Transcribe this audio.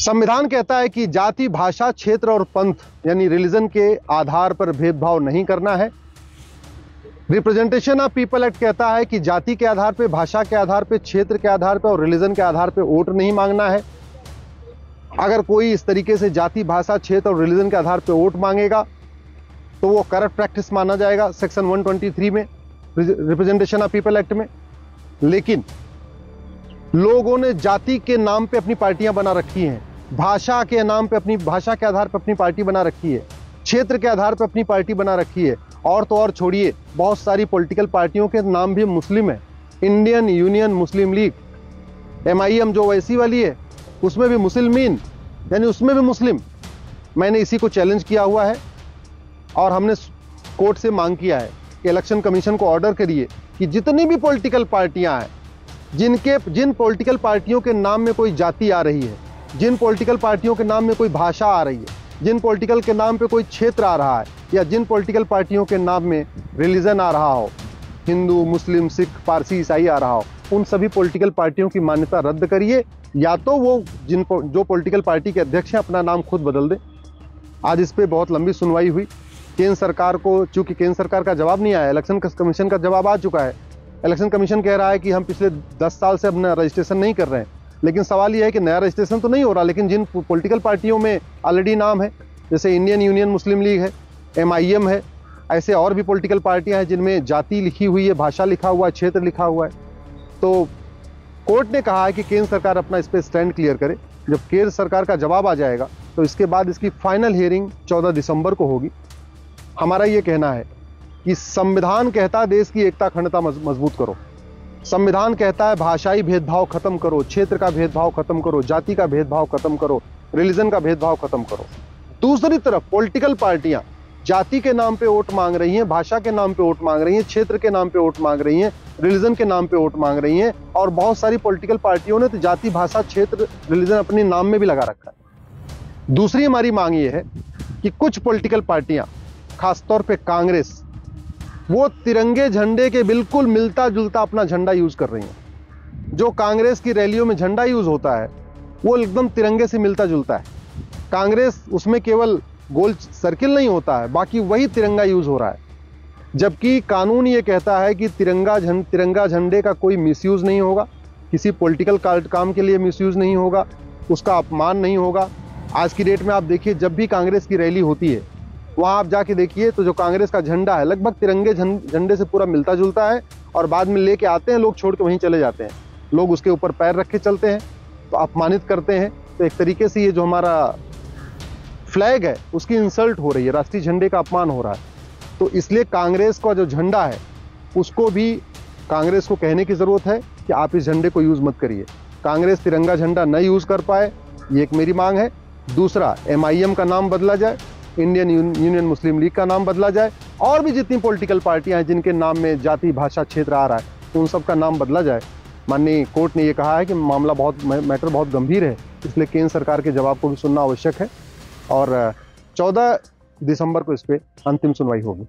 संविधान कहता है कि जाति, भाषा, क्षेत्र और पंथ यानी रिलीजन के आधार पर भेदभाव नहीं करना है। रिप्रेजेंटेशन ऑफ पीपल एक्ट कहता है कि जाति के आधार पे, भाषा के आधार पे, क्षेत्र के आधार पे और रिलीजन के आधार पे वोट नहीं मांगना है। अगर कोई इस तरीके से जाति, भाषा, क्षेत्र और रिलीजन के आधार पे वोट मांगेगा तो वो करप्ट प्रैक्टिस माना जाएगा सेक्शन 123 में, रिप्रेजेंटेशन ऑफ पीपल एक्ट में। लेकिन लोगों ने जाति के नाम पे अपनी पार्टियां बना रखी हैं, भाषा के नाम पे अपनी भाषा के आधार पर अपनी पार्टी बना रखी है, क्षेत्र के आधार पर अपनी पार्टी बना रखी है। और तो और छोड़िए, बहुत सारी पॉलिटिकल पार्टियों के नाम भी मुस्लिम है। इंडियन यूनियन मुस्लिम लीग, MIM जो वैसी वाली है, उसमें भी मुसलमीन यानी उसमें भी मुस्लिम। मैंने इसी को चैलेंज किया हुआ है और हमने कोर्ट से मांग किया है कि इलेक्शन कमीशन को ऑर्डर करिए कि जितनी भी पॉलिटिकल पार्टियां हैं, जिन पॉलिटिकल पार्टियों के नाम में कोई जाति आ रही है, जिन पॉलिटिकल पार्टियों के नाम में कोई भाषा आ रही है, जिन पॉलिटिकल के नाम पे कोई क्षेत्र आ रहा है, या जिन पॉलिटिकल पार्टियों के नाम में रिलीजन आ रहा हो, हिंदू, मुस्लिम, सिख, पारसी, ईसाई आ रहा हो, उन सभी पॉलिटिकल पार्टियों की मान्यता रद्द करिए, या तो वो जो पॉलिटिकल पार्टी के अध्यक्ष हैं अपना नाम खुद बदल दें। आज इस पे बहुत लंबी सुनवाई हुई। केंद्र सरकार को, चूंकि केंद्र सरकार का जवाब नहीं आया, इलेक्शन कमीशन का जवाब आ चुका है। इलेक्शन कमीशन कह रहा है कि हम पिछले 10 साल से अपना रजिस्ट्रेशन नहीं कर रहे हैं। लेकिन सवाल यह है कि नया रजिस्ट्रेशन तो नहीं हो रहा, लेकिन जिन पॉलिटिकल पार्टियों में ऑलरेडी नाम है, जैसे इंडियन यूनियन मुस्लिम लीग है, MIM है, ऐसे और भी पॉलिटिकल पार्टियां हैं जिनमें जाति लिखी हुई है, भाषा लिखा हुआ है, क्षेत्र लिखा हुआ है। तो कोर्ट ने कहा है कि केंद्र सरकार अपना इस पर स्टैंड क्लियर करे। जब केंद्र सरकार का जवाब आ जाएगा तो इसके बाद इसकी फाइनल हियरिंग 14 दिसंबर को होगी। हमारा ये कहना है कि संविधान कहता है देश की एकता अखंडता मजबूत करो। संविधान कहता है भाषाई भेदभाव खत्म करो, क्षेत्र का भेदभाव खत्म करो, जाति का भेदभाव खत्म करो, रिलीजन का भेदभाव खत्म करो। दूसरी तरफ पॉलिटिकल पार्टियां जाति के नाम पे वोट मांग रही हैं, भाषा के नाम पे वोट मांग रही हैं, क्षेत्र के नाम पे वोट मांग रही हैं, रिलीजन के नाम पे वोट मांग रही हैं। और बहुत सारी पॉलिटिकल पार्टियों ने तो जाति, भाषा, क्षेत्र, रिलीजन अपने नाम में भी लगा रखा है। दूसरी हमारी मांग ये है कि कुछ पॉलिटिकल पार्टियां, खासतौर पे कांग्रेस, वो तिरंगे झंडे के बिल्कुल मिलता जुलता अपना झंडा यूज कर रही हैं। जो कांग्रेस की रैलियों में झंडा यूज होता है वो एकदम तिरंगे से मिलता जुलता है। कांग्रेस, उसमें केवल गोल सर्किल नहीं होता है, बाकी वही तिरंगा यूज हो रहा है। जबकि कानून ये कहता है कि तिरंगा झंडे का कोई मिसयूज नहीं होगा, किसी पॉलिटिकल काम के लिए मिसयूज नहीं होगा, उसका अपमान नहीं होगा। आज की डेट में आप देखिए, जब भी कांग्रेस की रैली होती है वहां आप जाके देखिए तो जो कांग्रेस का झंडा है लगभग तिरंगे झंडे से पूरा मिलता जुलता है, और बाद में लेके आते हैं लोग, छोड़ के वहीं चले जाते हैं। लोग उसके ऊपर पैर रख के चलते हैं, तो अपमानित करते हैं। तो एक तरीके से ये जो हमारा फ्लैग है उसकी इंसल्ट हो रही है, राष्ट्रीय झंडे का अपमान हो रहा है। तो इसलिए कांग्रेस का जो झंडा है उसको भी कांग्रेस को कहने की जरूरत है कि आप इस झंडे को यूज मत करिए। कांग्रेस तिरंगा झंडा न यूज कर पाए, ये एक मेरी मांग है। दूसरा, MIM का नाम बदला जाए, इंडियन यूनियन मुस्लिम लीग का नाम बदला जाए, और भी जितनी पॉलिटिकल पार्टियां हैं जिनके नाम में जाति, भाषा, क्षेत्र आ रहा है, तो उन सब का नाम बदला जाए। माननीय कोर्ट ने ये कहा है कि मामला मैटर बहुत गंभीर है, इसलिए केंद्र सरकार के जवाब को भी सुनना आवश्यक है, और 14 दिसंबर को इस पर अंतिम सुनवाई होगी।